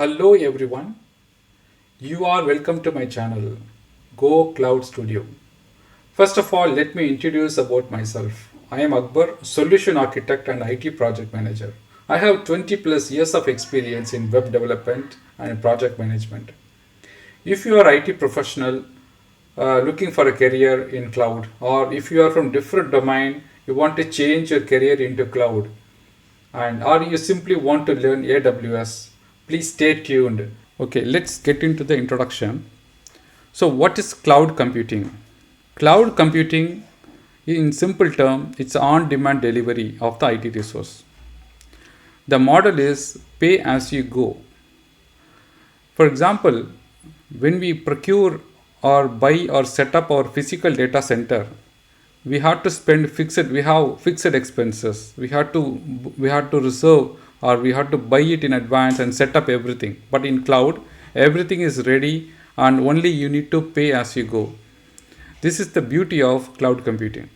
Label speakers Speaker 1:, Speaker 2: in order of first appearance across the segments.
Speaker 1: Hello everyone, you are welcome to my channel Go Cloud Studio. First of all, let me introduce about myself. I am Akbar, solution architect and IT project manager. I have 20 plus years of experience in web development and project management. If you are IT professional looking for a career in cloud, or if you are from different domain, you want to change your career into cloud, and or you simply want to learn AWS, please stay tuned. Okay, let's get into the introduction. So, what is cloud computing? Cloud computing, in simple term, it's on-demand delivery of the IT resource. The model is pay as you go. For example, when we procure or buy or set up our physical data center, we have fixed expenses. We have to reserve, or we have to buy it in advance and set up everything. But in cloud, everything is ready and only you need to pay as you go. This is the beauty of cloud computing.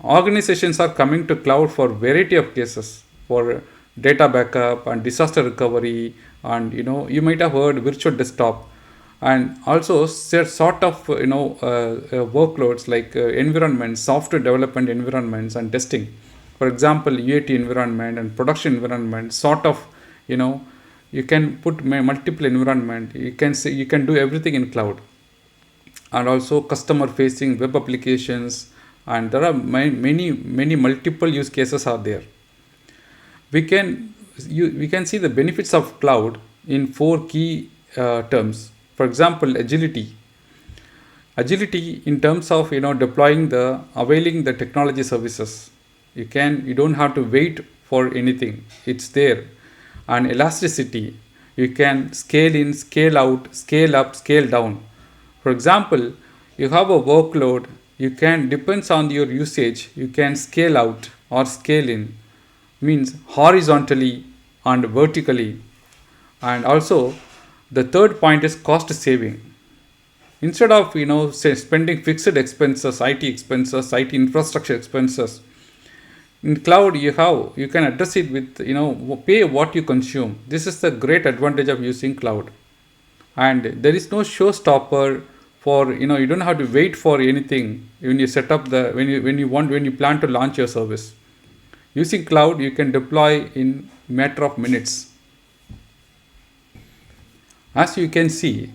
Speaker 1: Organizations are coming to cloud for variety of cases, for data backup and disaster recovery, and you might have heard virtual desktop, and also sort of workloads like environments, software development environments and testing. For example, UAT environment and production environment, sort of, you know you can put multiple environment. You can do everything in cloud. And also customer facing web applications, and there are many multiple use cases are there. We can see the benefits of cloud in four key terms. For example, agility in terms of deploying the availing the technology services. You don't have to wait for anything, it's there. And elasticity, you can scale in, scale out, scale up, scale down. For example, you have a workload, you can, depends on your usage, you can scale out or scale in, means horizontally and vertically. And also, the third point is cost saving. Instead of say spending fixed expenses, IT infrastructure expenses, in cloud you can address it with pay what you consume. This is the great advantage of using cloud. And there is no showstopper for you don't have to wait for anything when you set up the when you plan to launch your service. Using cloud, you can deploy in matter of minutes. As you can see,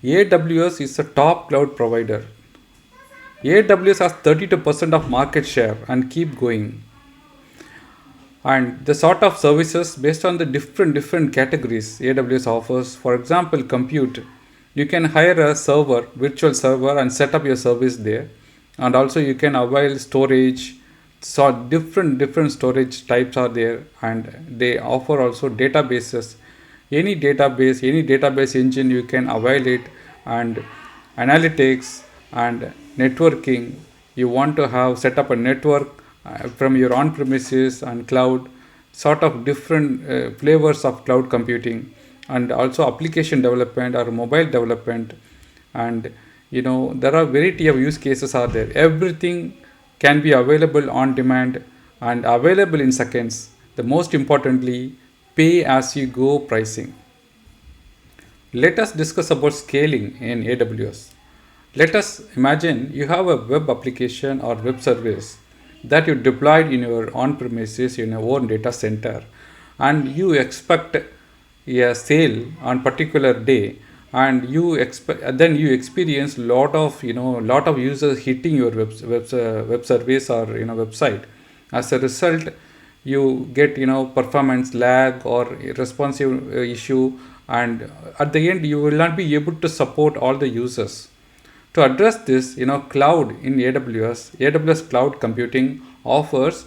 Speaker 1: AWS is a top cloud provider. AWS has 32% of market share and keep going. And the sort of services based on the different categories AWS offers. For example, compute. You can hire a virtual server, and set up your service there. And also you can avail storage. So different storage types are there, and they offer also databases. Any database engine you can avail it, and analytics and networking. You want to have set up a network from your on premises and cloud, sort of different flavors of cloud computing. And also application development or mobile development. And there are variety of use cases are there. Everything can be available on demand and available in seconds. The most importantly, pay as you go pricing. Let us discuss about scaling in AWS. Let us imagine you have a web application or web service that you deployed in your on premises in your own data center, and you expect a sale on particular day, and then you experience lot of users hitting your web service or website. As a result, you get performance lag or responsive issue, and at the end you will not be able to support all the users. To address this, cloud in AWS cloud computing offers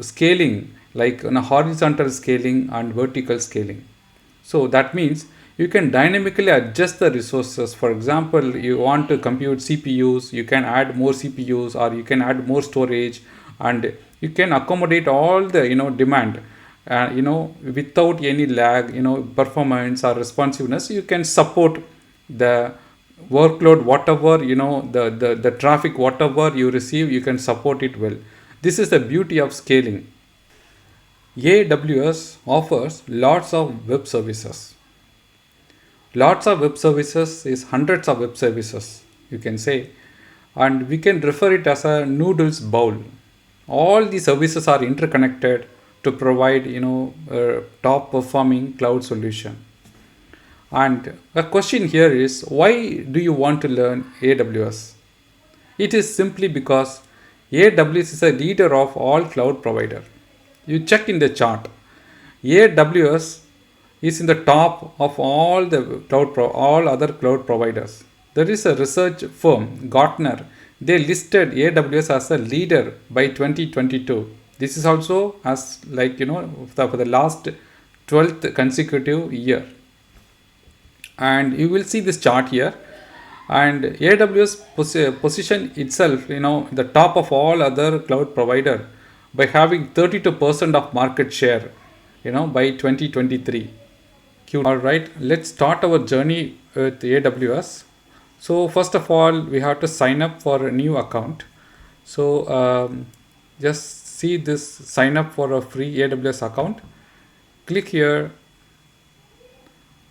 Speaker 1: scaling, like horizontal scaling and vertical scaling. So that means you can dynamically adjust the resources. For example, you want to compute CPUs, you can add more CPUs, or you can add more storage, and you can accommodate all the demand, without any lag, performance or responsiveness. You can support the workload, whatever the traffic, whatever you receive, you can support it well. This is the beauty of scaling. AWS offers lots of web services. Lots of web services is hundreds of web services, you can say, and we can refer it as a noodles bowl. All these services are interconnected to provide, a top performing cloud solution. And the question here is, why do you want to learn AWS? It is simply because AWS is a leader of all cloud provider. You check in the chart. AWS is in the top of all the all other cloud providers. There is a research firm, Gartner. They listed AWS as a leader by 2022. This is also as like for the last 12th consecutive year. And you will see this chart here, and AWS position itself the top of all other cloud provider by having 32% of market share by 2023. All right, let's start our journey with AWS. So first of all, we have to sign up for a new account. So just see this, sign up for a free AWS account. Click here,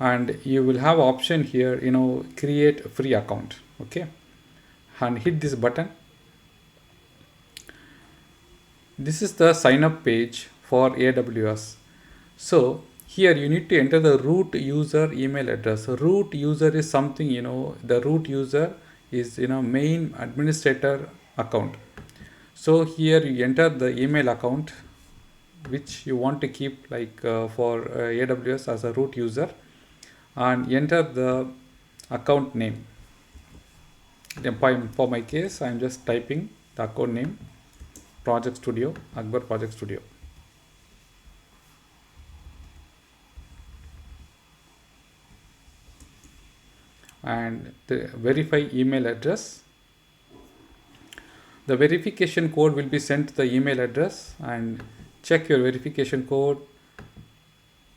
Speaker 1: and you will have option here, create a free account. Okay, and hit this button. This is the sign up page for AWS. So here you need to enter the root user email address. Root user is something, the root user is main administrator account. So here you enter the email account which you want to keep, like for AWS as a root user, and enter the account name. For my case, I'm just typing the account name, Project Studio, Akbar Project Studio. And the verify email address. The verification code will be sent to the email address, and check your verification code.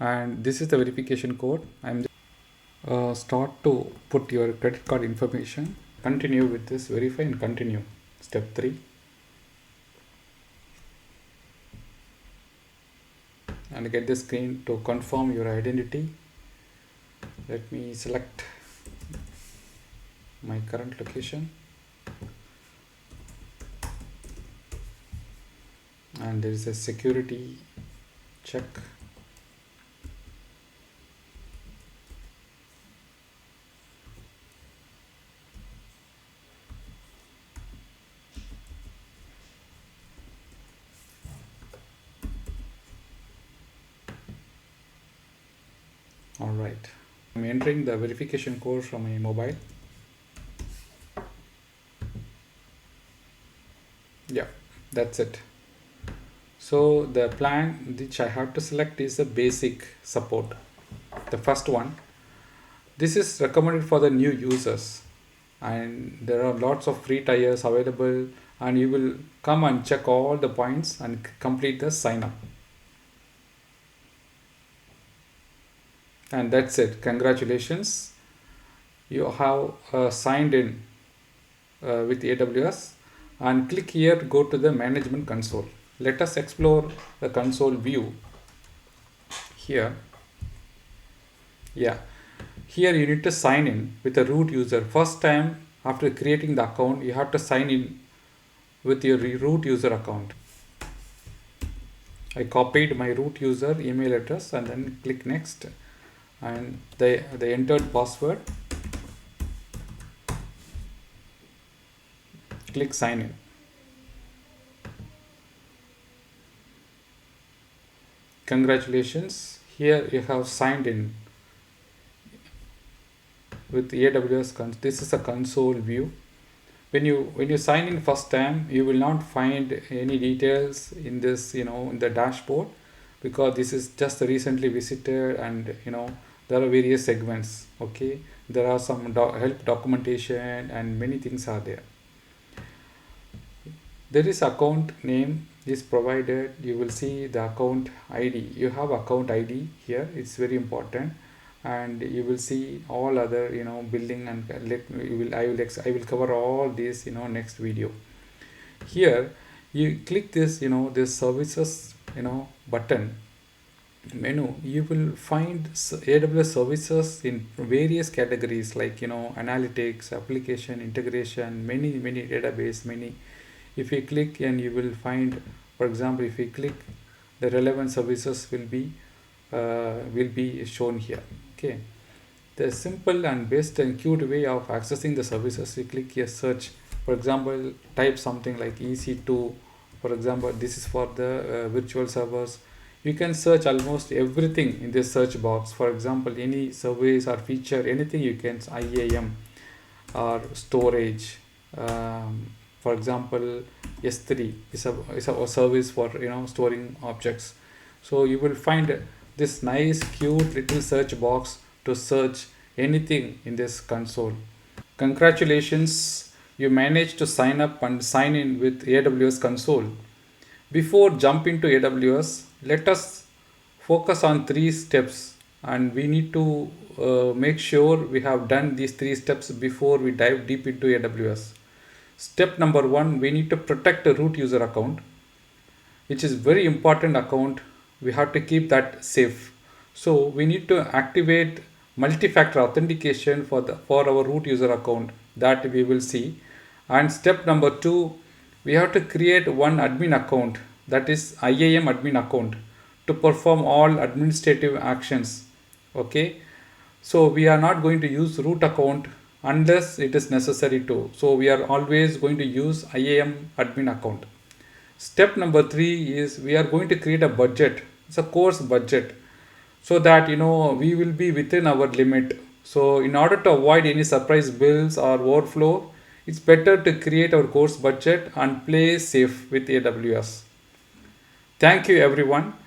Speaker 1: And this is the verification code. I'm start to put your credit card information. Continue with this, verify and continue. Step 3. And get the screen to confirm your identity. Let me select my current location, and there is a security check. All right, I'm entering the verification code from my mobile. Yeah, that's it. So the plan which I have to select is the basic support, the first one. This is recommended for the new users, and there are lots of free tiers available, and you will come and check all the points and complete the sign up. And that's it. Congratulations, you have signed in with AWS. And click here to go to the management console. Let us explore the console view here. Yeah, here you need to sign in with a root user. First time after creating the account, you have to sign in with your root user account. I copied my root user email address and then click next, and the entered password. Click sign in. Congratulations, here you have signed in with AWS. This is a console view. When you sign in first time, you will not find any details in this, in the dashboard, because this is just recently visited, and there are various segments. Okay, there are some help documentation and many things are there. There is account name is provided. You will see the account ID. You have account ID here. It's very important, and you will see all other billing, and I will cover all this next video. Here you click this this services button. menu, you will find AWS services in various categories, like analytics, application integration, many database, many. If you click, and you will find, for example, if you click, the relevant services will be shown here. Okay, the simple and best and cute way of accessing the services, you click here search. For example, type something like EC2. For example, this is for the virtual servers. You can search almost everything in this search box. For example, any service or feature, anything you can, IAM or storage. For example, S3 is a service for storing objects. So you will find this nice cute little search box to search anything in this console. Congratulations, you managed to sign up and sign in with AWS console. Before jump into AWS, let us focus on three steps, and we need to make sure we have done these three steps before we dive deep into AWS. Step number one, we need to protect a root user account, which is very important account. We have to keep that safe. So we need to activate multi-factor authentication for our root user account, that we will see. And step number two, we have to create one admin account, that is IAM admin account, to perform all administrative actions. Okay, so we are not going to use root account unless it is necessary to. So we are always going to use IAM admin account. Step number three is we are going to create a budget. It's a course budget, so that we will be within our limit. So in order to avoid any surprise bills or overflow, it's better to create our course budget and play safe with AWS. Thank you everyone.